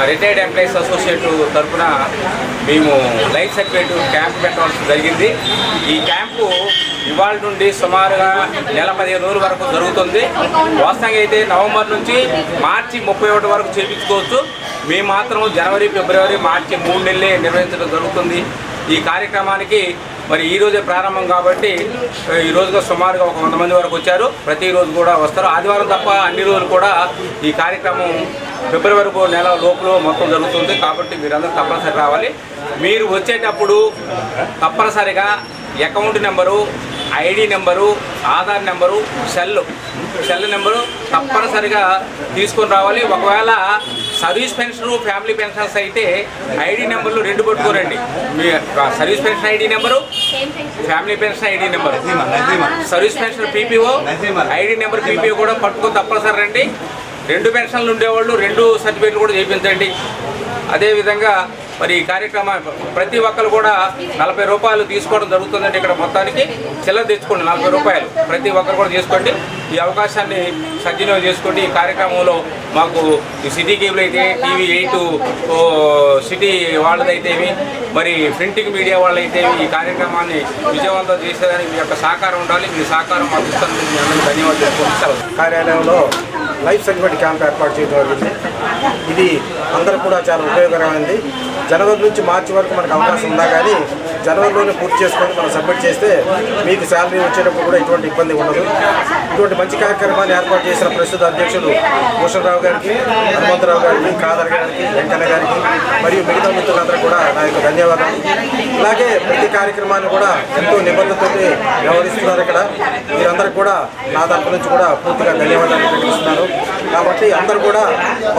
Retired employees associate తరఫున మేము life certificate camp పెట్టవలసి జరిగింది. ఈ క్యాంపు ఇవాళ నుండి సుమారుగా నెల 15 రోజుల వరకు జరుగుతుంది. వాస్తవంగా అయితే నవంబర్ నుంచి మార్చి 31 వరకు చేయించుకోవచ్చు. మేము మాత్రం జనవరి, ఫిబ్రవరి, మార్చి 3 నెలలే నిర్వహించడం జరుగుతుంది. ఈ కార్యక్రమానికి మరి ఈరోజే ప్రారంభం కాబట్టి ఈ రోజుగా సుమారుగా ఒక 100 మంది వరకు వచ్చారు. ప్రతిరోజు కూడా వస్తారు. ఆదివారం తప్ప అన్ని రోజులు కూడా ఈ కార్యక్రమం ఫిబ్రవరి నెల లోపల మొత్తం జరుగుతుంది. కాబట్టి మీరందరూ తప్పనిసరి రావాలి. మీరు వచ్చేటప్పుడు తప్పనిసరిగా account number, ID number, Aadhaar number, cell number తప్పనిసరిగా తీసుకొని రావాలి. ఒకవేళ సర్వీస్ పెన్షన్, ఫ్యామిలీ పెన్షన్స్ అయితే ఐడి నెంబర్లు 2 పట్టుకోరండి. మీ service pension ID number, family pension ID number, service pension PPO ID number PPO కూడా పట్టుకొని తప్పనిసరి రండి. 2 పెన్షన్లు ఉండేవాళ్ళు 2 సర్టిఫికేట్లు కూడా చేయించండి. అదేవిధంగా మరి ఈ కార్యక్రమం ప్రతి ఒక్కరు కూడా 40 రూపాయలు తీసుకోవడం జరుగుతుందండి. ఇక్కడ మొత్తానికి చిల్లర తెచ్చుకోండి, 40 రూపాయలు ప్రతి ఒక్కరు కూడా చేసుకోండి. ఈ అవకాశాన్ని సద్వినియోగం చేసుకోండి. ఈ కార్యక్రమంలో మాకు ఈ సిటీ కేబుల్ అయితే, టీవీ 8 సిటీ వాళ్ళదైతేమి, మరి ప్రింటింగ్ మీడియా వాళ్ళైతే ఈ కార్యక్రమాన్ని విజయవంతం చేసేదానికి మీ యొక్క సహకారం ఉండాలి. మీ సహకారం మాకు ఇస్తుంది. మీ అందరికీ ధన్యవాదాలు తెలుపుకుంటున్నాను. కార్యాలయంలో లైఫ్ సర్టిఫికేట్ క్యాంప్ ఏర్పాటు చేయడం జరిగింది. ఇది అందరూ కూడా చాలా ఉపయోగకరమైనది. జనవరి నుంచి మార్చి వరకు మనకు అవకాశం ఉందా కానీ జనవరిలోనే పూర్తి చేసుకొని మనం సబ్మిట్ చేస్తే మీకు శాలరీ వచ్చేటప్పుడు కూడా ఎటువంటి ఇబ్బంది ఉండదు. ఇటువంటి మంచి కార్యక్రమాన్ని ఏర్పాటు చేసిన ప్రస్తుత అధ్యక్షులు భూషణ్ రావు గారికి, హనుమంతరావు గారికి, ఖాదర్ గారికి, వెంకన్న గారికి మరియు మిగతా మిత్రులందరూ కూడా నా యొక్క ధన్యవాదాలు. ఇలాగే ప్రతి కార్యక్రమాన్ని కూడా ఎంతో నిబద్ధతతో వ్యవహరిస్తున్నారు. ఇక్కడ మీరందరూ కూడా నా తరపు నుంచి కూడా పూర్తిగా ధన్యవాదాలు ప్రకటిస్తున్నాను. కాబట్టి అందరూ కూడా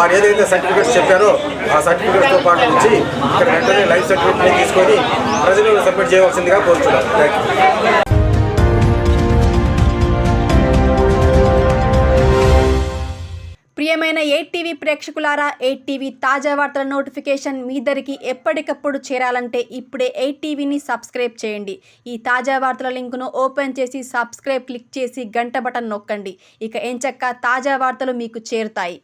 వారు ఏదైతే సర్టిఫికేట్స్ చెప్పారో ఆ సర్టిఫికేట్స్తో పాటు వచ్చి ఇక్కడ వెంటనే లైఫ్ సర్టిఫికేట్ని తీసుకొని ప్రజలు సబ్మిట్ చేయవలసిందిగా కోరుతున్నాను. Thank you. ప్రియమైన 8టీవీ ప్రేక్షకులారా, 8టీవీ తాజా వార్తల నోటిఫికేషన్ మీ దరికి ఎప్పటికప్పుడు చేరాలంటే ఇప్పుడే 8టీవీని సబ్స్క్రైబ్ చేయండి. ఈ తాజా వార్తల లింకును ఓపెన్ చేసి సబ్స్క్రైబ్ క్లిక్ చేసి గంట బటన్ నొక్కండి. ఇక ఎంచక్కా తాజా వార్తలు మీకు చేరుతాయి.